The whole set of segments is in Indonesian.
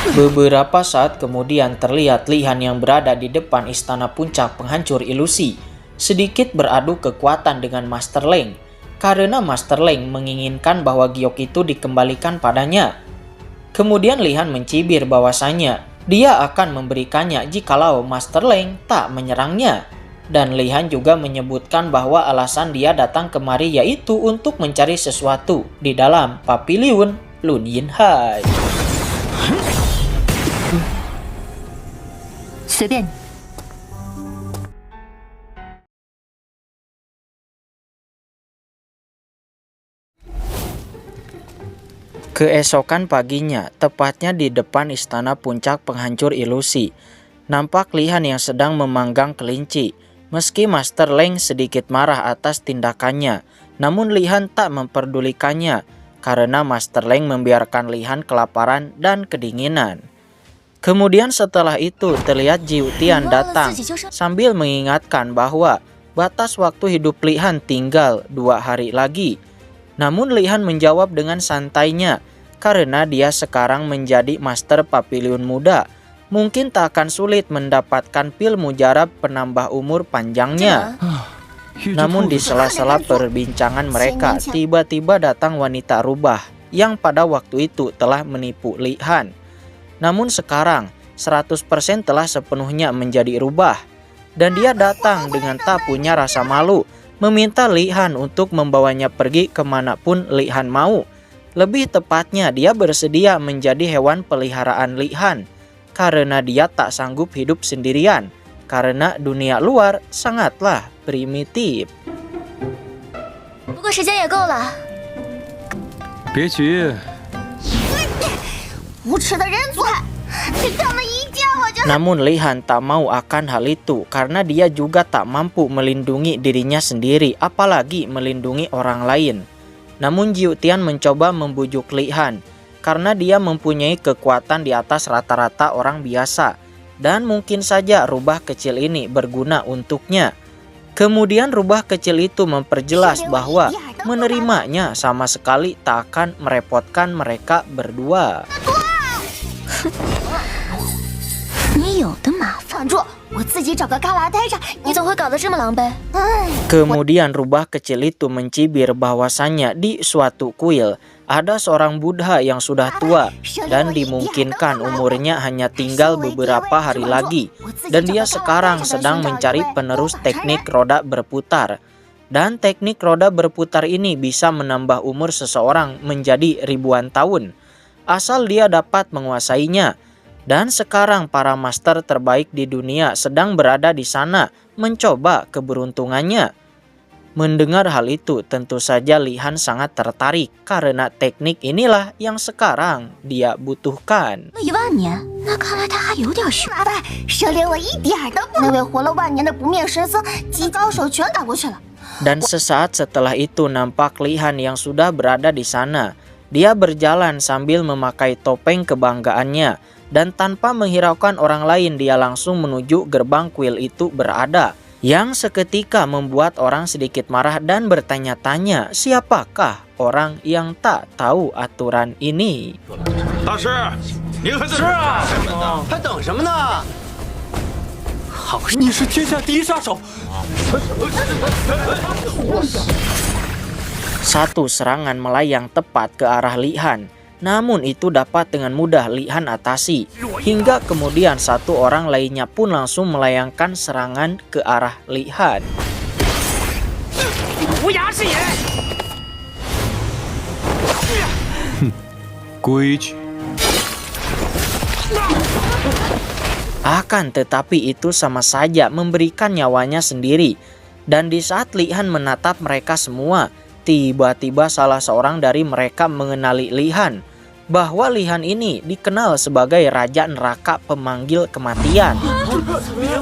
Beberapa saat kemudian terlihat Li Han yang berada di depan istana puncak penghancur ilusi sedikit beradu kekuatan dengan Master Leng, karena Master Leng menginginkan bahwa giok itu dikembalikan padanya. Kemudian Li Han mencibir bahwasanya dia akan memberikannya jikalau Master Leng tak menyerangnya. Dan Li Han juga menyebutkan bahwa alasan dia datang kemari yaitu untuk mencari sesuatu di dalam Paviliun Lun Yin Hai. 随便你。 Keesokan paginya, tepatnya di depan istana puncak penghancur ilusi, nampak Li Han yang sedang memanggang kelinci. Meski Master Leng sedikit marah atas tindakannya, namun Li Han tak memperdulikannya karena Master Leng membiarkan Li Han kelaparan dan kedinginan. Kemudian setelah itu terlihat Jiu Tian datang sambil mengingatkan bahwa batas waktu hidup Li Han tinggal 2 hari lagi. Namun Li Han menjawab dengan santainya, karena dia sekarang menjadi Master Paviliun muda, mungkin tak akan sulit mendapatkan pil mujarab penambah umur panjangnya. Namun di sela-sela perbincangan mereka, tiba-tiba datang wanita rubah yang pada waktu itu telah menipu Li Han. Namun sekarang 100% telah sepenuhnya menjadi rubah. Dan dia datang dengan tak punya rasa malu, meminta Li Han untuk membawanya pergi kemanapun Li Han mau. Lebih tepatnya dia bersedia menjadi hewan peliharaan Li Han, karena dia tak sanggup hidup sendirian, karena dunia luar sangatlah primitif. 不过时间也够了。别急， 无耻的人族，你他们一见我就…… Namun Li Han tak mau akan hal itu karena dia juga tak mampu melindungi dirinya sendiri, apalagi melindungi orang lain. Namun Jiu Tian mencoba membujuk Li Han karena dia mempunyai kekuatan di atas rata-rata orang biasa dan mungkin saja rubah kecil ini berguna untuknya. Kemudian rubah kecil itu memperjelas bahwa menerimanya sama sekali tak akan merepotkan mereka berdua. 你有的麻烦。住！我自己找个旮旯待着。你怎么会搞得这么狼狈？ Kemudian rubah kecil itu mencibir bahwasannya di suatu kuil ada seorang Buddha yang sudah tua dan dimungkinkan umurnya hanya tinggal beberapa hari lagi, dan dia sekarang sedang mencari penerus teknik roda berputar. Dan teknik roda berputar ini bisa menambah umur seseorang menjadi ribuan tahun, asal dia dapat menguasainya. Dan sekarang para master terbaik di dunia sedang berada di sana mencoba keberuntungannya. Mendengar hal itu, tentu saja Li Han sangat tertarik karena teknik inilah yang sekarang dia butuhkan. 1万年，那看来他还有点学。麻烦，蛇连我一点都不……那位活了万年的不灭神僧，几高手全打过去了。 Dan sesaat setelah itu nampak Li Han yang sudah berada di sana. Dia berjalan sambil memakai topeng kebanggaannya, dan tanpa menghiraukan orang lain dia langsung menuju gerbang kuil itu berada, yang seketika membuat orang sedikit marah dan bertanya-tanya siapakah orang yang tak tahu aturan ini. 大师，您还在这儿啊？还等什么呢？好，你是天下第一杀手。 Satu serangan melayang tepat ke arah Li Han. Namun itu dapat dengan mudah Li Han atasi. Hingga kemudian satu orang lainnya pun langsung melayangkan serangan ke arah Li Han. Akan tetapi itu sama saja memberikan nyawanya sendiri. Dan di saat Li Han menatap mereka semua, tiba-tiba salah seorang dari mereka mengenali Li Han, bahwa Li Han ini dikenal sebagai Raja Neraka pemanggil kematian.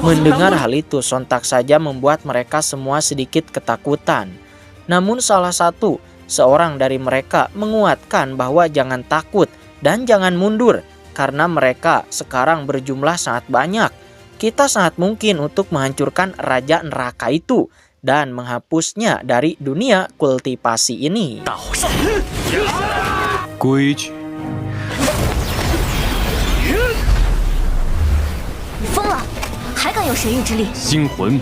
Mendengar hal itu sontak saja membuat mereka semua sedikit ketakutan. Namun salah satu, seorang dari mereka menguatkan bahwa jangan takut dan jangan mundur, karena mereka sekarang berjumlah sangat banyak. Kita sangat mungkin untuk menghancurkan Raja Neraka itu dan menghapusnya dari dunia kultivasi ini. 神域之力。星魂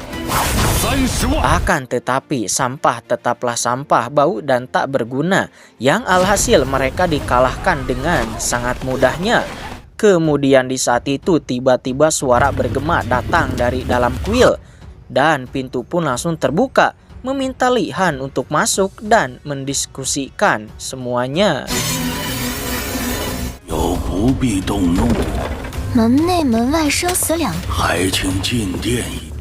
30万。 Akan tetapi sampah tetaplah sampah, bau dan tak berguna, yang alhasil mereka dikalahkan dengan sangat mudahnya. Kemudian di saat itu tiba-tiba suara bergema datang dari dalam kuil, dan pintu pun langsung terbuka, meminta Li Han untuk masuk dan mendiskusikan semuanya. 有不必动怒， 门内门外生死两。 还请进殿一。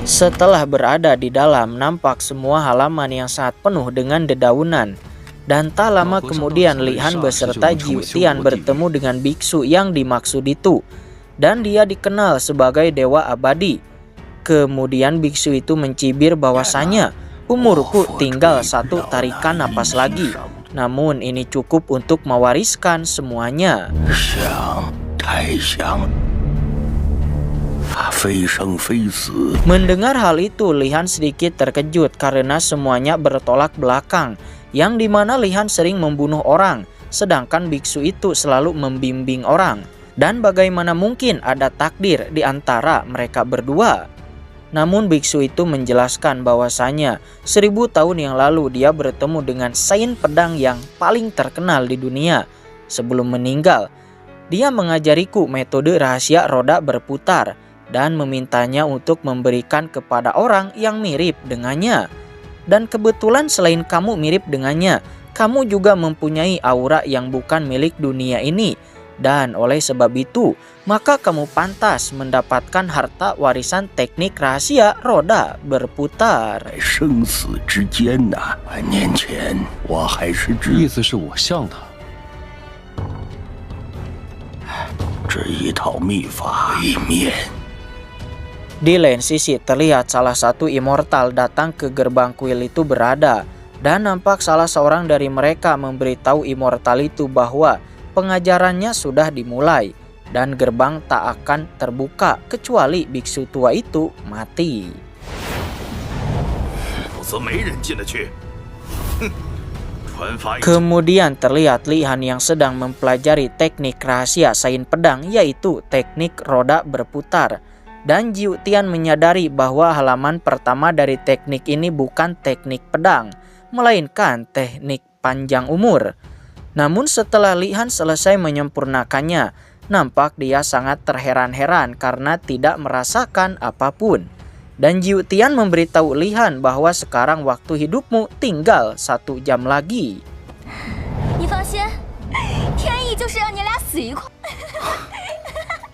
Setelah berada di dalam, nampak semua halaman yang sangat penuh dengan dedaunan. Dan tak lama kemudian Li Han beserta Jiu Tian bertemu dengan biksu yang dimaksud itu. Dan dia dikenal sebagai Dewa Abadi. Kemudian biksu itu mencibir bahwasanya umurku tinggal satu tarikan napas lagi. Namun ini cukup untuk mewariskan semuanya. 想，太想，非生非死。 Mendengar hal itu, Li Han sedikit terkejut karena semuanya bertolak belakang, yang dimana Li Han sering membunuh orang, sedangkan biksu itu selalu membimbing orang. Dan bagaimana mungkin ada takdir di antara mereka berdua? Namun biksu itu menjelaskan bahwasanya 1000 tahun yang lalu dia bertemu dengan sains pedang yang paling terkenal di dunia. Sebelum meninggal, dia mengajariku metode rahasia roda berputar dan memintanya untuk memberikan kepada orang yang mirip dengannya. Dan kebetulan selain kamu mirip dengannya, kamu juga mempunyai aura yang bukan milik dunia ini. Dan oleh sebab itu, maka kamu pantas mendapatkan harta warisan teknik rahasia roda berputar. 在生死之间呐、半年前我还是意思是我像他。 这一套秘法一面。 Di lain sisi terlihat salah satu immortal datang ke gerbang kuil itu berada. Dan nampak salah seorang dari mereka memberitahu immortal itu bahwa pengajarannya sudah dimulai. Dan gerbang tak akan terbuka kecuali biksu tua itu mati. 否则没人进得去。哼，传发一 Kemudian terlihat Li Han yang sedang mempelajari teknik rahasia sains pedang, yaitu teknik roda berputar. Dan Jiu Tian menyadari bahwa halaman pertama dari teknik ini bukan teknik pedang, melainkan teknik panjang umur. Namun setelah Li Han selesai menyempurnakannya, nampak dia sangat terheran-heran karena tidak merasakan apapun. Dan Jiu Tian memberitahu Li Han bahwa sekarang waktu hidupmu tinggal 1 jam lagi. 你放心，天意就是让你俩死一块。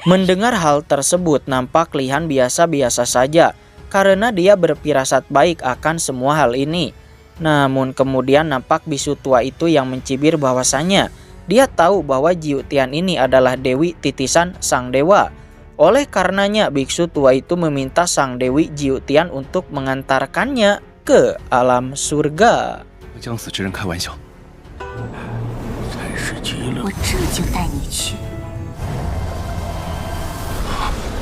Mendengar hal tersebut, nampak Li Han biasa-biasa saja karena dia berfirasat baik akan semua hal ini. Namun kemudian nampak bisu tua itu yang mencibir bahwasanya dia tahu bahwa Jiu Tian ini adalah Dewi titisan Sang Dewa. Oleh karenanya biksu tua itu meminta Sang Dewi Jiu Tian untuk mengantarkannya ke alam surga. 和将死之人开玩笑。 真是急了。我这就带你去。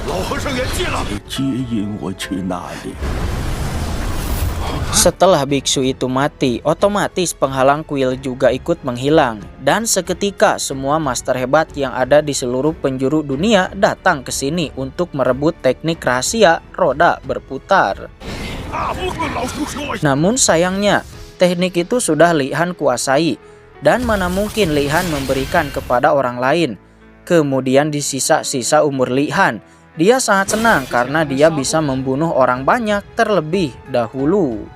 老和尚圆寂了，接引我去哪里？ Setelah biksu itu mati, otomatis penghalang kuil juga ikut menghilang. Dan seketika semua master hebat yang ada di seluruh penjuru dunia datang ke sini untuk merebut teknik rahasia roda berputar. Namun sayangnya, teknik itu sudah Li Han kuasai. Dan mana mungkin Li Han memberikan kepada orang lain. Kemudian di sisa-sisa umur Li Han, dia sangat senang karena dia bisa membunuh orang banyak terlebih dahulu.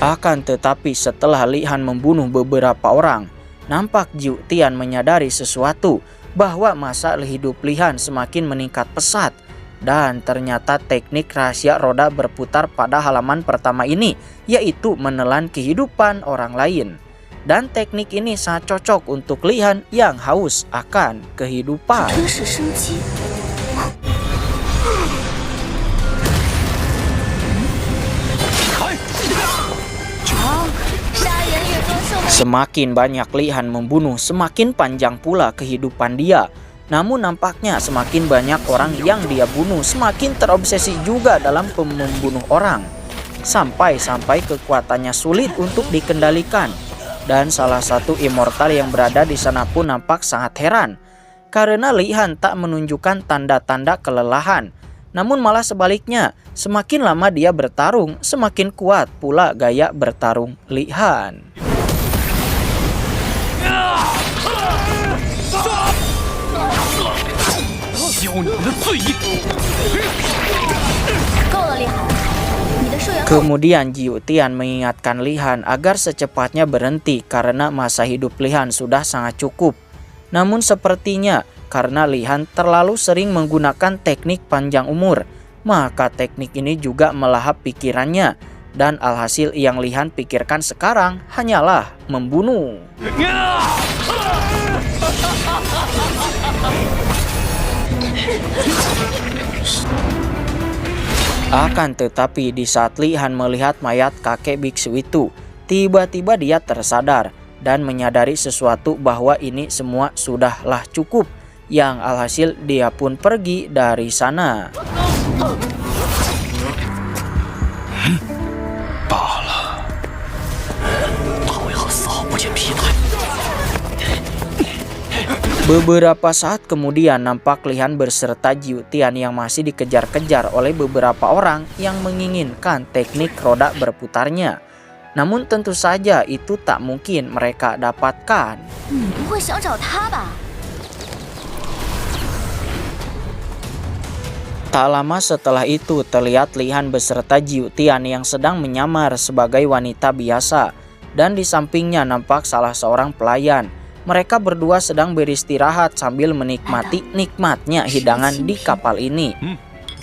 Akan tetapi setelah Li Han membunuh beberapa orang, nampak Jiu Tian menyadari sesuatu, bahwa masa hidup Li Han semakin meningkat pesat. Dan ternyata teknik rahasia roda berputar pada halaman pertama ini, yaitu menelan kehidupan orang lain. Dan teknik ini sangat cocok untuk Li Han yang haus akan kehidupan. 吞噬升级。 Semakin banyak Li Han membunuh, semakin panjang pula kehidupan dia. Namun nampaknya semakin banyak orang yang dia bunuh, semakin terobsesi juga dalam membunuh orang. Sampai kekuatannya sulit untuk dikendalikan. Dan salah satu immortal yang berada di sana pun nampak sangat heran karena Li Han tak menunjukkan tanda-tanda kelelahan. Namun malah sebaliknya, semakin lama dia bertarung, semakin kuat pula gaya bertarung Li Han. Kemudian Jiu Tian mengingatkan Li Han agar secepatnya berhenti karena masa hidup Li Han sudah sangat cukup. Namun sepertinya karena Li Han terlalu sering menggunakan teknik panjang umur, maka teknik ini juga melahap pikirannya. Dan alhasil yang Li Han pikirkan sekarang hanyalah membunuh. Akan tetapi di saat Li Han melihat mayat kakek biksu itu, tiba-tiba dia tersadar dan menyadari sesuatu bahwa ini semua sudahlah cukup. Yang alhasil dia pun pergi dari sana. Beberapa saat kemudian nampak Li Han berserta Jiu Tian yang masih dikejar-kejar oleh beberapa orang yang menginginkan teknik roda berputarnya. Namun tentu saja itu tak mungkin mereka dapatkan. Tak lama setelah itu terlihat Li Han beserta Jiu Tian yang sedang menyamar sebagai wanita biasa. Dan di sampingnya nampak salah seorang pelayan. Mereka berdua sedang beristirahat sambil menikmati nikmatnya hidangan di kapal ini.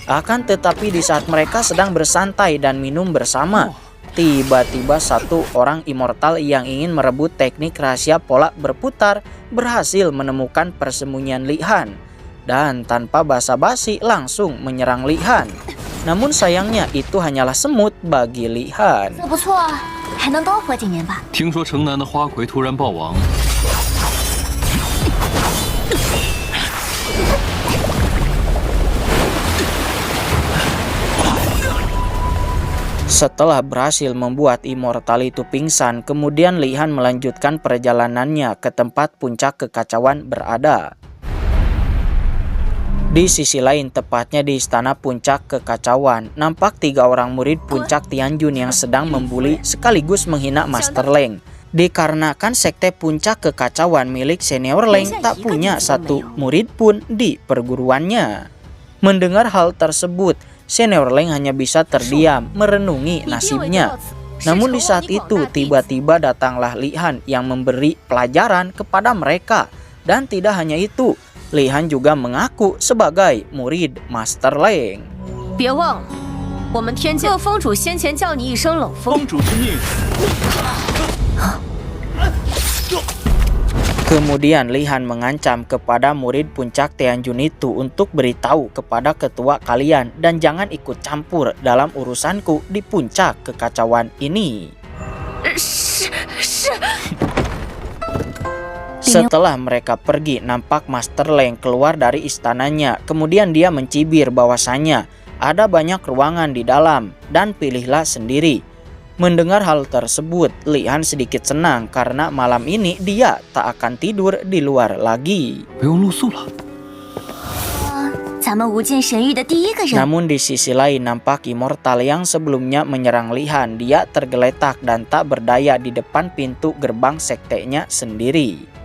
Akan tetapi di saat mereka sedang bersantai dan minum bersama, tiba-tiba satu orang immortal yang ingin merebut teknik rahasia pola berputar berhasil menemukan persembunyian Li Han. Dan tanpa basa-basi langsung menyerang Li Han. Namun sayangnya itu hanyalah semut bagi Li Han. Setelah berhasil membuat immortal itu pingsan, kemudian Li Han melanjutkan perjalanannya ke tempat puncak kekacauan berada. Di sisi lain, tepatnya di istana puncak kekacauan, nampak 3 orang murid puncak Tianjun yang sedang membuli sekaligus menghina Master Leng. Dikarenakan sekte puncak kekacauan milik senior Leng tak punya satu murid pun di perguruannya. Mendengar hal tersebut, senior Leng hanya bisa terdiam merenungi nasibnya. Namun di saat itu tiba-tiba datanglah Li Han yang memberi pelajaran kepada mereka. Dan tidak hanya itu, Li Han juga mengaku sebagai murid Master Leng. Kemudian Li Han mengancam kepada murid puncak Tianjun itu untuk beritahu kepada ketua kalian dan jangan ikut campur dalam urusanku di puncak kekacauan ini. Setelah mereka pergi, nampak Master Leng keluar dari istananya. Kemudian dia mencibir bahwasannya ada banyak ruangan di dalam dan pilihlah sendiri. Mendengar hal tersebut, Li Han sedikit senang karena malam ini dia tak akan tidur di luar lagi. Namun di sisi lain nampak immortal yang sebelumnya menyerang Li Han. Dia tergeletak dan tak berdaya di depan pintu gerbang sektenya sendiri.